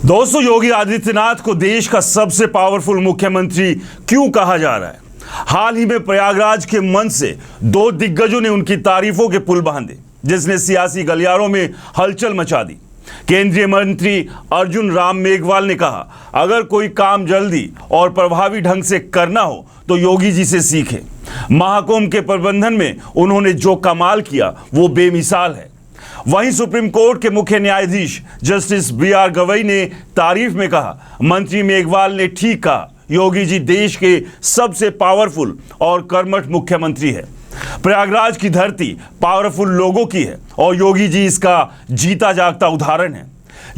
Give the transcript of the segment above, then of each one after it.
दोस्तों, योगी आदित्यनाथ को देश का सबसे पावरफुल मुख्यमंत्री क्यों कहा जा रहा है? हाल ही में प्रयागराज के मंच से दो दिग्गजों ने उनकी तारीफों के पुल बांधे, जिसने सियासी गलियारों में हलचल मचा दी। केंद्रीय मंत्री अर्जुन राम मेघवाल ने कहा, अगर कोई काम जल्दी और प्रभावी ढंग से करना हो तो योगी जी से सीखें। महाकुंभ के प्रबंधन में उन्होंने जो कमाल किया वो बेमिसाल है। वहीं सुप्रीम कोर्ट के मुख्य न्यायाधीश जस्टिस बी.आर. गवई ने तारीफ में कहा, मंत्री मेघवाल ने ठीक कहा, योगी जी देश के सबसे पावरफुल और कर्मठ मुख्यमंत्री है। प्रयागराज की धरती पावरफुल लोगों की है और योगी जी इसका जीता जागता उदाहरण है।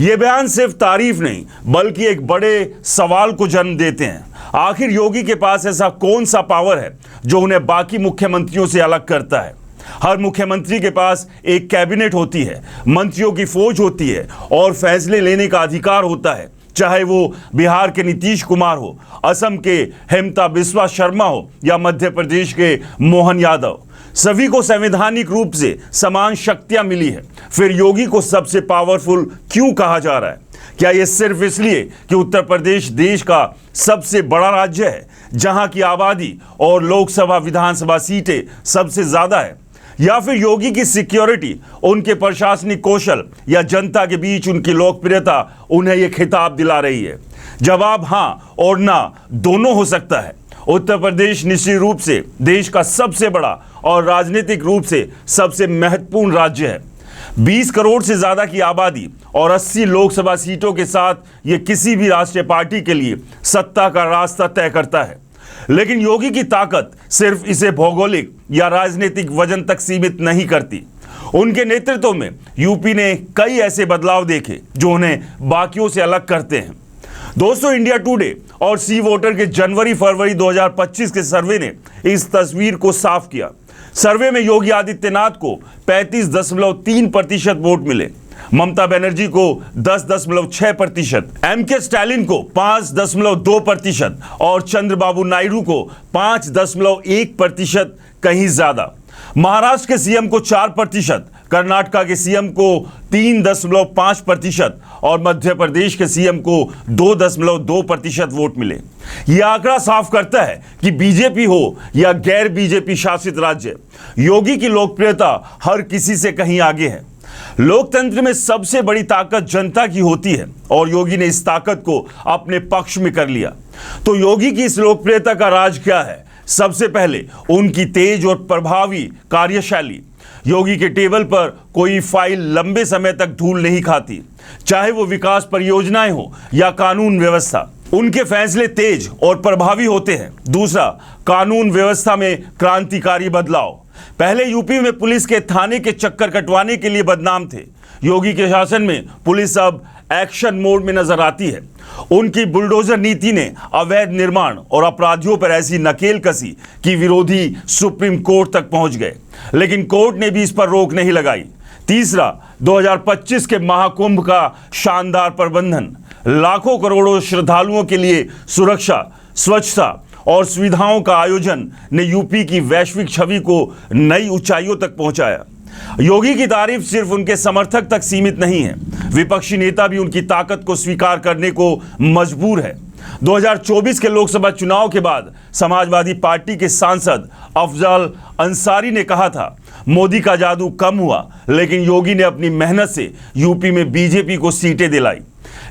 ये बयान सिर्फ तारीफ नहीं बल्कि एक बड़े सवाल को जन्म देते हैं। आखिर योगी के पास ऐसा कौन सा पावर है जो उन्हें बाकी मुख्यमंत्रियों से अलग करता है? हर मुख्यमंत्री के पास एक कैबिनेट होती है, मंत्रियों की फौज होती है और फैसले लेने का अधिकार होता है, चाहे वो बिहार के नीतीश कुमार हो, असम के हेमंता बिस्वा शर्मा हो या मध्य प्रदेश के मोहन यादव। सभी को संवैधानिक रूप से समान शक्तियां मिली है। फिर योगी को सबसे पावरफुल क्यों कहा जा रहा है? क्या यह सिर्फ इसलिए कि उत्तर प्रदेश देश का सबसे बड़ा राज्य है, जहां की आबादी और लोकसभा विधानसभा सीटें सबसे ज्यादा है, या फिर योगी की सिक्योरिटी, उनके प्रशासनिक कौशल या जनता के बीच उनकी लोकप्रियता उन्हें यह खिताब दिला रही है? जवाब हां और ना दोनों हो सकता है। उत्तर प्रदेश निश्चित रूप से देश का सबसे बड़ा और राजनीतिक रूप से सबसे महत्वपूर्ण राज्य है। 20 करोड़ से ज्यादा की आबादी और 80 लोकसभा सीटों के साथ यह किसी भी राष्ट्रीय पार्टी के लिए सत्ता का रास्ता तय करता है। लेकिन योगी की ताकत सिर्फ इसे भौगोलिक या राजनीतिक वजन तक सीमित नहीं करती। उनके नेतृत्व में यूपी ने कई ऐसे बदलाव देखे जो उन्हें बाकियों से अलग करते हैं। दोस्तों, इंडिया टुडे और सी वोटर के जनवरी-फरवरी 2025 के सर्वे ने इस तस्वीर को साफ किया। सर्वे में योगी आदित्यनाथ को 35.3% वोट मिले, ममता बनर्जी को 10.6%, एम.के. स्टालिन को 5.2% और चंद्रबाबू नायडू को 5.1%, कहीं ज्यादा। महाराष्ट्र के सीएम को 4%, कर्नाटका के सीएम को 3.5% और मध्य प्रदेश के सीएम को 2.2% वोट मिले। यह आंकड़ा साफ करता है कि बीजेपी हो या गैर बीजेपी शासित राज्य, योगी की लोकप्रियता हर किसी से कहीं आगे है। लोकतंत्र में सबसे बड़ी ताकत जनता की होती है और योगी ने इस ताकत को अपने पक्ष में कर लिया। तो योगी की इस लोकप्रियता का राज क्या है? सबसे पहले उनकी तेज और प्रभावी कार्यशैली। योगी के टेबल पर कोई फाइल लंबे समय तक धूल नहीं खाती, चाहे वो विकास परियोजनाएं हो या कानून व्यवस्था। उनके फैसले तेज और प्रभावी होते हैं। दूसरा, कानून व्यवस्था में क्रांतिकारी बदलाव। पहले यूपी में पुलिस के थाने के चक्कर कटवाने के लिए बदनाम थे। योगी के शासन में पुलिस अब एक्शन मोड में नजर आती है। उनकी बुलडोजर नीति ने अवैध निर्माण और अपराधियों पर ऐसी नकेल कसी कि विरोधी सुप्रीम कोर्ट तक पहुंच गए, लेकिन कोर्ट ने भी इस पर रोक नहीं लगाई। तीसरा, 2025 के महाकुंभ का शानदार प्रबंधन। लाखों करोड़ों श्रद्धालुओं के लिए सुरक्षा, स्वच्छता और सुविधाओं का आयोजन ने यूपी की वैश्विक छवि को नई ऊंचाइयों तक पहुंचाया। योगी की तारीफ सिर्फ उनके समर्थक तक सीमित नहीं है, विपक्षी नेता भी उनकी ताकत को स्वीकार करने को मजबूर है। 2024 के लोकसभा चुनाव के बाद समाजवादी पार्टी के सांसद अफजल अंसारी ने कहा था, मोदी का जादू कम हुआ लेकिन योगी ने अपनी मेहनत से यूपी में बीजेपी को सीटें दिलाई।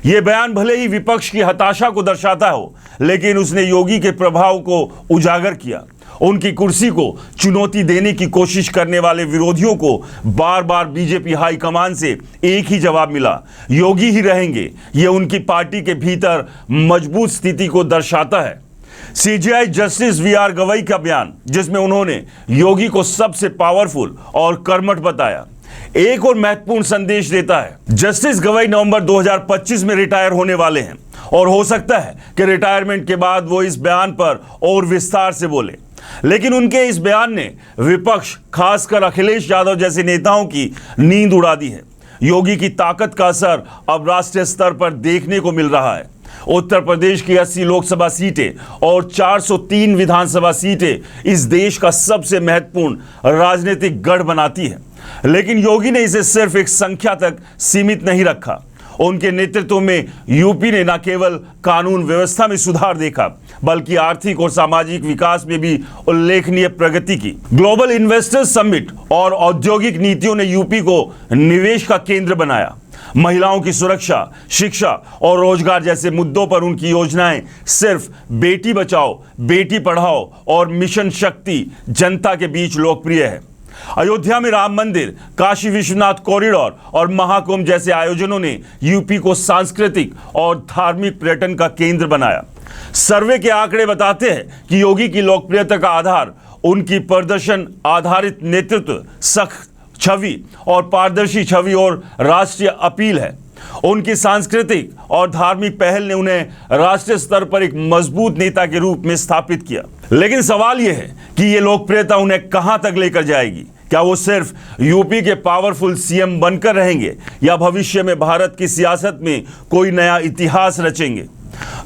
यह बयान भले ही विपक्ष की हताशा को दर्शाता हो, लेकिन उसने योगी के प्रभाव को उजागर किया। उनकी कुर्सी को चुनौती देने की कोशिश करने वाले विरोधियों को बार बार बीजेपी हाईकमान से एक ही जवाब मिला, योगी ही रहेंगे। यह उनकी पार्टी के भीतर मजबूत स्थिति को दर्शाता है। CJI justice B R. गवई का बयान, जिसमें उन्होंने योगी को सबसे पावरफुल और कर्मठ बताया, एक और महत्वपूर्ण संदेश देता है। जस्टिस गवई नवंबर 2025 में रिटायर होने वाले हैं और हो सकता है कि रिटायरमेंट के बाद वो इस बयान पर और विस्तार से बोले, लेकिन उनके इस बयान ने विपक्ष, खासकर अखिलेश यादव जैसे नेताओं की नींद उड़ा दी है। योगी की ताकत का असर अब राष्ट्रीय स्तर पर देखने को मिल रहा है। उत्तर प्रदेश की 80 लोकसभा सीटें और 403 विधानसभा सीटें इस देश का सबसे महत्वपूर्ण राजनीतिक गढ़ बनाती है, लेकिन योगी ने इसे सिर्फ एक संख्या तक सीमित नहीं रखा। उनके नेतृत्व में यूपी ने न केवल कानून व्यवस्था में सुधार देखा बल्कि आर्थिक और सामाजिक विकास में भी उल्लेखनीय प्रगति की। ग्लोबल इन्वेस्टर्स समिट और औद्योगिक नीतियों ने यूपी को निवेश का केंद्र बनाया। महिलाओं की सुरक्षा, शिक्षा और रोजगार जैसे मुद्दों पर उनकी योजनाएं सिर्फ बेटी बचाओ, बेटी पढ़ाओ और मिशन शक्ति जनता के बीच लोकप्रिय है। अयोध्या में राम मंदिर, काशी विश्वनाथ कॉरिडोर और महाकुंभ जैसे आयोजनों ने यूपी को सांस्कृतिक और धार्मिक पर्यटन का केंद्र बनाया। सर्वे के आंकड़े बताते हैं कि योगी की लोकप्रियता का आधार उनकी प्रदर्शन आधारित नेतृत्व, सख्त छवि और पारदर्शी छवि और राष्ट्रीय अपील है। उनकी सांस्कृतिक और धार्मिक पहल ने उन्हें राष्ट्रीय स्तर पर एक मजबूत नेता के रूप में स्थापित किया। लेकिन सवाल यह है कि यह लोकप्रियता उन्हें कहां तक लेकर जाएगी। क्या वो सिर्फ यूपी के पावरफुल सीएम बनकर रहेंगे या भविष्य में भारत की सियासत में कोई नया इतिहास रचेंगे।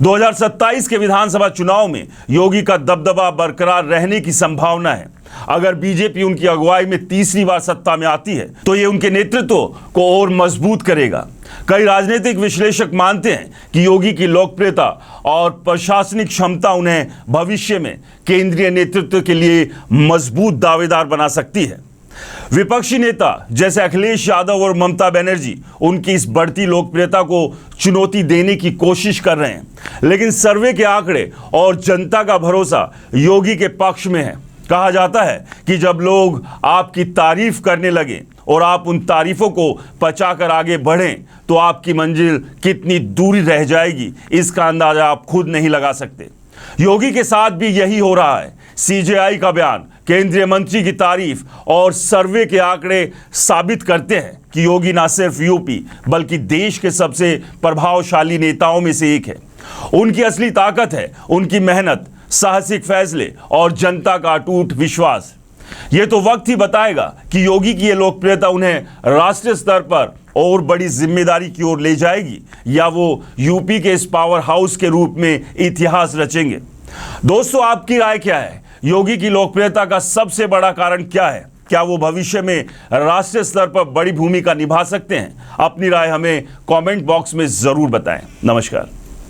2027 के विधानसभा चुनाव में योगी का दबदबा बरकरार रहने की संभावना है। अगर बीजेपी उनकी अगुवाई में तीसरी बार सत्ता में आती है तो ये उनके नेतृत्व को और मजबूत करेगा। कई राजनीतिक विश्लेषक मानते हैं कि योगी की लोकप्रियता और प्रशासनिक क्षमता उन्हें भविष्य में केंद्रीय नेतृत्व के लिए मजबूत दावेदार बना सकती है। विपक्षी नेता जैसे अखिलेश यादव और ममता बनर्जी उनकी इस बढ़ती लोकप्रियता को चुनौती देने की कोशिश कर रहे हैं, लेकिन सर्वे के आंकड़े और जनता का भरोसा योगी के पक्ष में है। कहा जाता है कि जब लोग आपकी तारीफ करने लगे और आप उन तारीफों को पचाकर आगे बढ़ें तो आपकी मंजिल कितनी दूरी रह जाएगी इसका अंदाजा आप खुद नहीं लगा सकते। योगी के साथ भी यही हो रहा है। सीजेआई का बयान, केंद्रीय मंत्री की तारीफ और सर्वे के आंकड़े साबित करते हैं कि योगी न सिर्फ यूपी बल्कि देश के सबसे प्रभावशाली नेताओं में से एक है। उनकी असली ताकत है उनकी मेहनत, साहसिक फैसले और जनता का अटूट विश्वास। यह तो वक्त ही बताएगा कि योगी की यह लोकप्रियता उन्हें राष्ट्रीय स्तर पर और बड़ी जिम्मेदारी की ओर ले जाएगी या वो यूपी के इस पावर हाउस के रूप में इतिहास रचेंगे। दोस्तों, आपकी राय क्या है? योगी की लोकप्रियता का सबसे बड़ा कारण क्या है? क्या वो भविष्य में राष्ट्रीय स्तर पर बड़ी भूमिका निभा सकते हैं? अपनी राय हमें कमेंट बॉक्स में जरूर बताएं। नमस्कार।